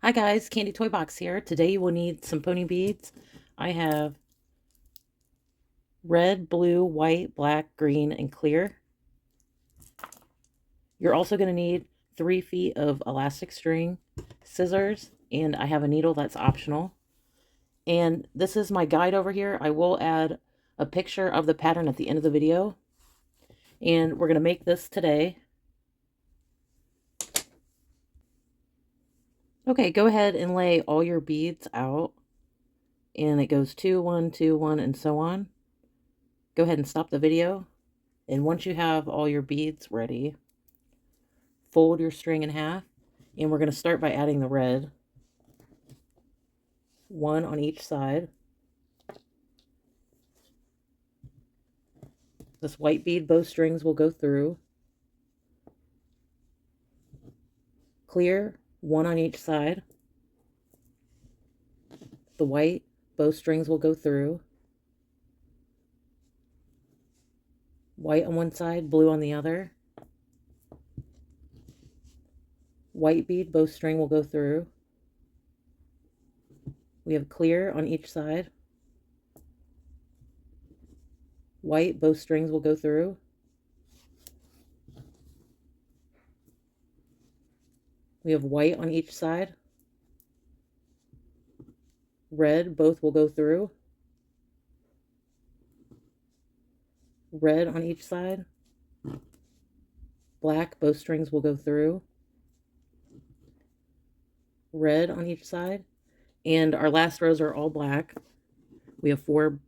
Hi guys, Candy Toy Box here. Today you will need some pony beads. I have red, blue, white, black, green, and clear. You're also going to need 3 feet of elastic string, scissors, and I have a needle that's optional. And this is my guide over here. I will add a picture of the pattern at the end of the video. And we're going to make this today. Okay, go ahead and lay all your beads out. And it goes 2, 1, 2, 1, and so on. Go ahead and stop the video. And once you have all your beads ready, fold your string in half. And we're going to start by adding the red. 1 on each side. This white bead, both strings will go through. Clear, 1 on each side. The white, both strings will go through. White on one side, blue on the other. White bead, both string will go through. We have clear on each side. White, both strings will go through. We have white on each side. Red, both will go through. Red on each side. Black, both strings will go through. Red on each side. And our last rows are all black. We have 4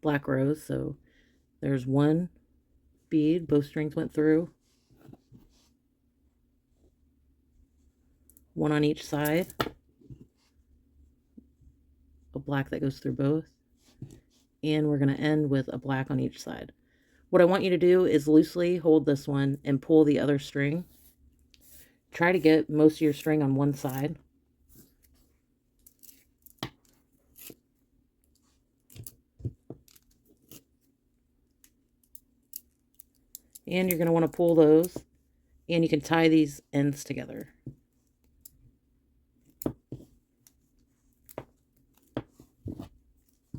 black rows, so there's 1 bead, both strings went through. 1 on each side. A black that goes through both. And we're going to end with a black on each side. What I want you to do is loosely hold this one and pull the other string. Try to get most of your string on one side. And you're going to want to pull those, and you can tie these ends together.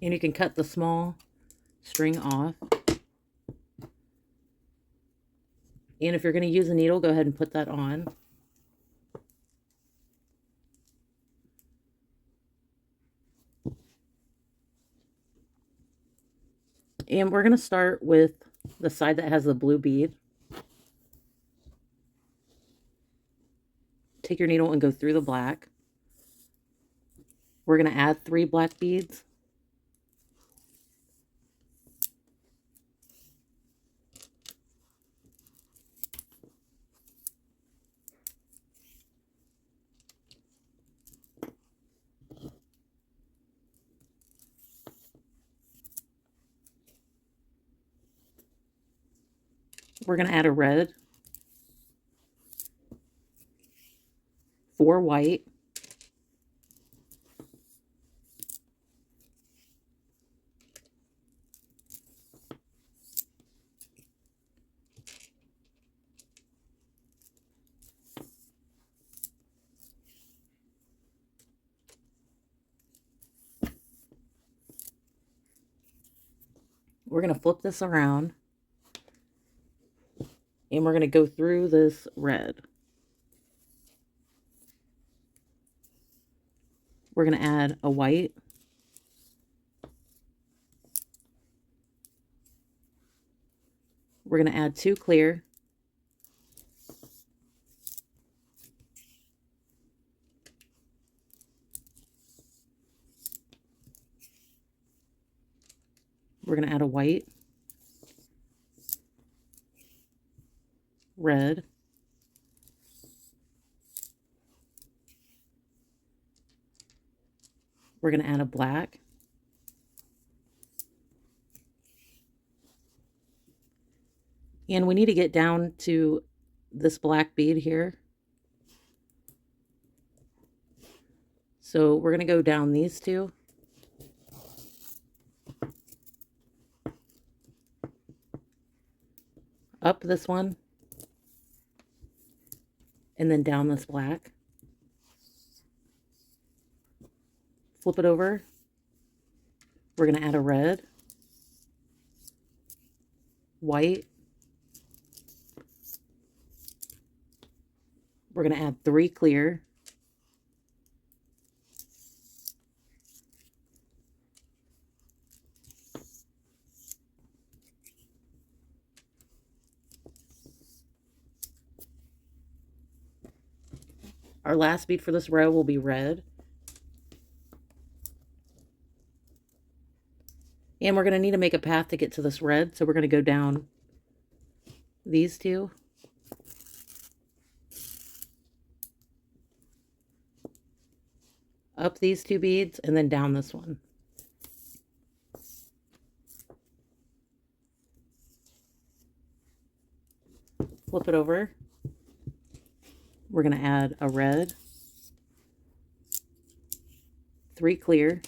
And you can cut the small string off. And if you're going to use a needle, go ahead and put that on. And we're going to start with the side that has the blue bead. Take your needle and go through the black. We're going to add 3 black beads. We're going to add a red, 4 white, we're going to flip this around, and we're going to go through this red. We're going to add a white, we're going to add 2 clear, we're going to add a white, red, we're going to add a black, and we need to get down to this black bead here. So we're going to go down these 2. Up this one. And then down this black. Flip it over. We're going to add a red, white. We're going to add 3 clear. Our last bead for this row will be red. And we're going to need to make a path to get to this red, so we're going to go down these 2. Up these 2 beads, and then down this one. Flip it over. We're going to add a red, 3 clear,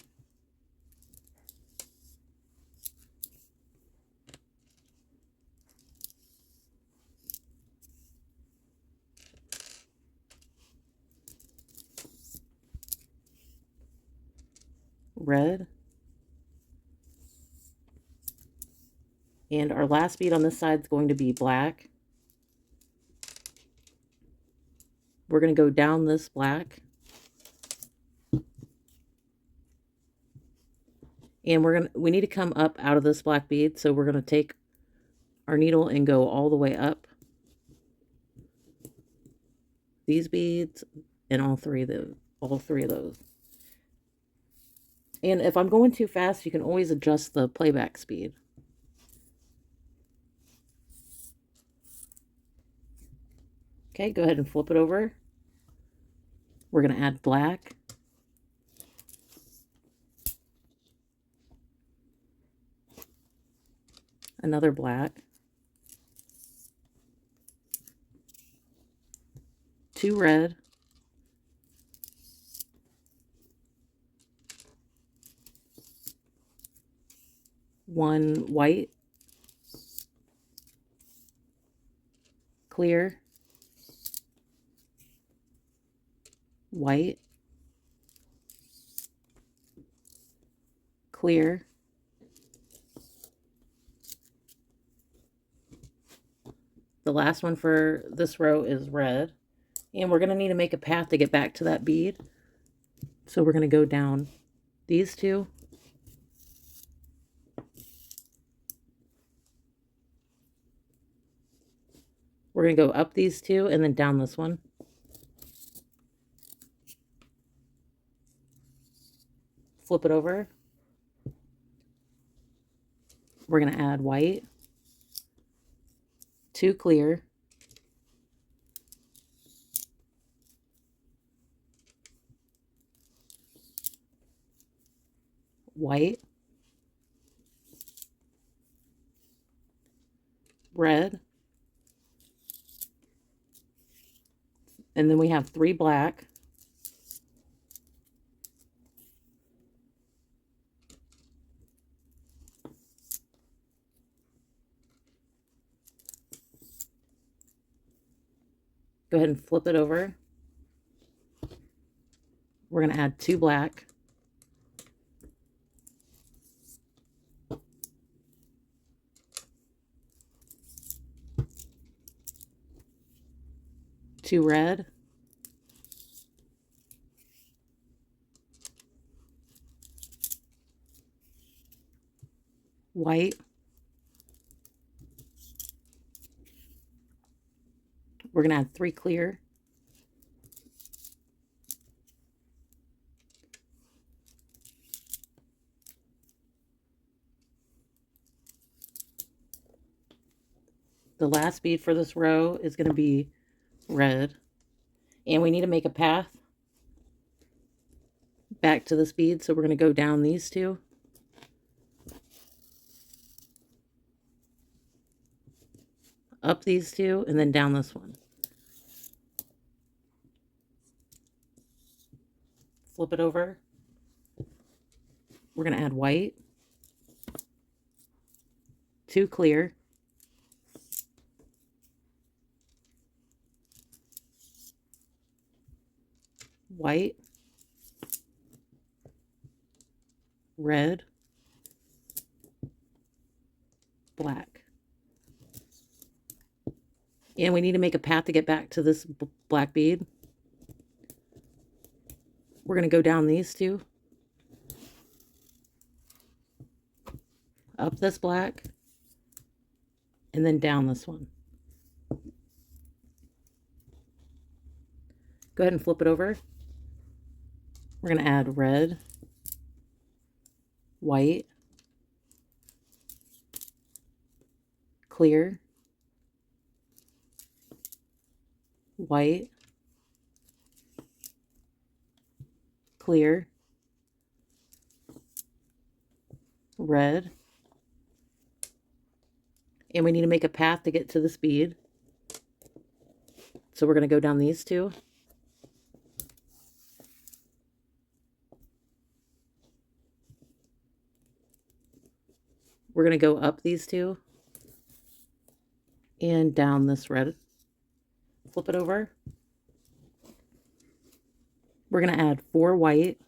red, and our last bead on this side is going to be black. We're going to go down this black, and we need to come up out of this black bead, so we're going to take our needle and go all the way up these beads and all three of those. And if I'm going too fast, you can always adjust the playback speed. Okay, go ahead and flip it over. We're going to add black, another black, 2 red, 1 white, clear, white, clear, the last one for this row is red, and we're going to need to make a path to get back to that bead, so we're going to go down these 2, we're going to go up these 2 and then down this one. Flip it over. We're going to add white, 2 clear, white, red, and then we have 3 black, go ahead and flip it over. We're going to add 2 black, two red, white, we're going to add 3 clear, the last bead for this row is going to be red, and we need to make a path back to this bead, so we're going to go down these 2, up these 2, and then down this one. Flip it over. We're going to add white, 2 clear, white, red, black. And we need to make a path to get back to this black bead. We're going to go down these two, up this black, and then down this one. Go ahead and flip it over. We're going to add red, white, clear, white, clear, red, and we need to make a path to get to this bead. So we're going to go down these two. We're going to go up these two and down this red. Flip it over. We're going to add 4 white,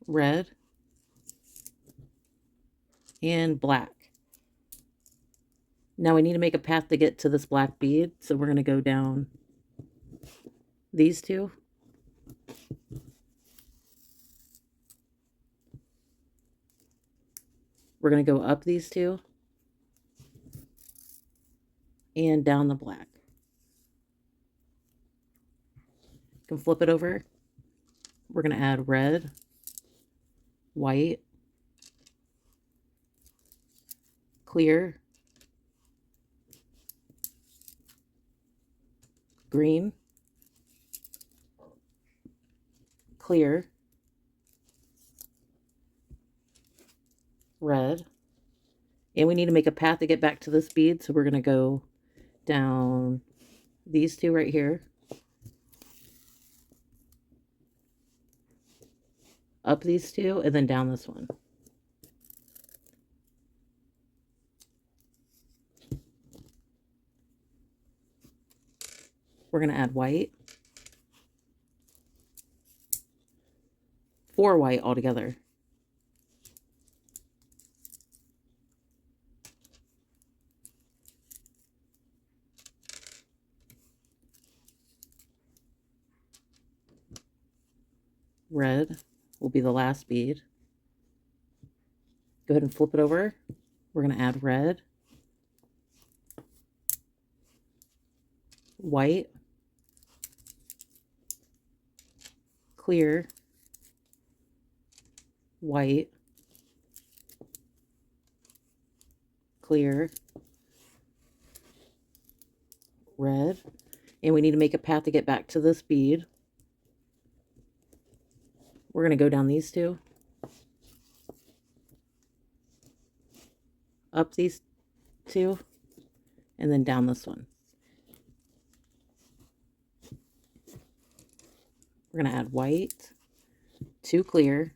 red, and black. Now we need to make a path to get to this black bead, so we're going to go down these two. We're going to go up these two and down the black. You can flip it over. We're going to add red, white, clear, green, clear, red, and we need to make a path to get back to this bead, so we're going to go down these two right here, up these two, and then down this one. We're going to add white, 4 white altogether. Red will be the last bead. Go ahead and flip it over. We're going to add red, white, clear, white, clear, red, and we need to make a path to get back to this bead. We're going to go down these two, up these two, and then down this one. We're going to add white, 2 clear,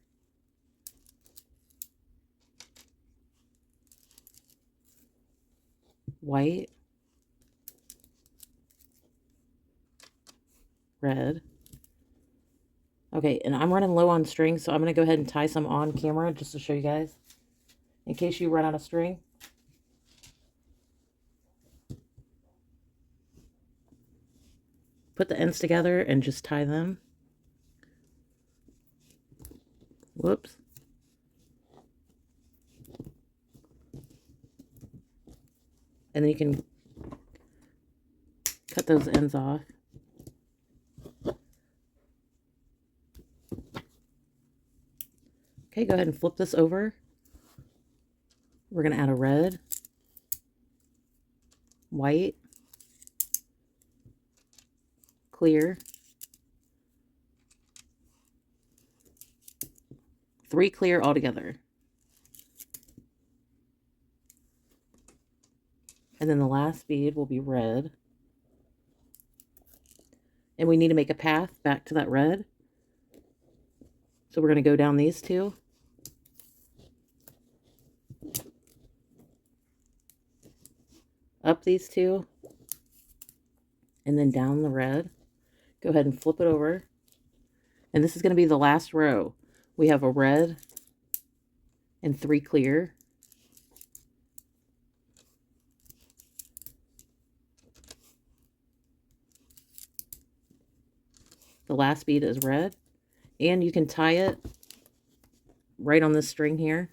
white, red. Okay, and I'm running low on string, so I'm going to go ahead and tie some on camera just to show you guys, in case you run out of string. Put the ends together and just tie them. Whoops. And then you can cut those ends off. Okay, go ahead and flip this over. We're going to add a red, white, clear, 3 clear altogether. And then the last bead will be red. And we need to make a path back to that red. So we're going to go down these two. up these two and then down the red. Go ahead and flip it over. And this is going to be the last row. We have a red and 3 clear. The last bead is red. And you can tie it right on this string here.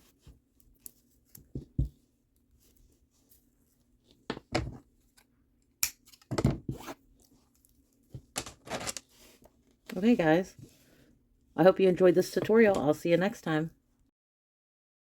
Okay, guys. I hope you enjoyed this tutorial. I'll see you next time.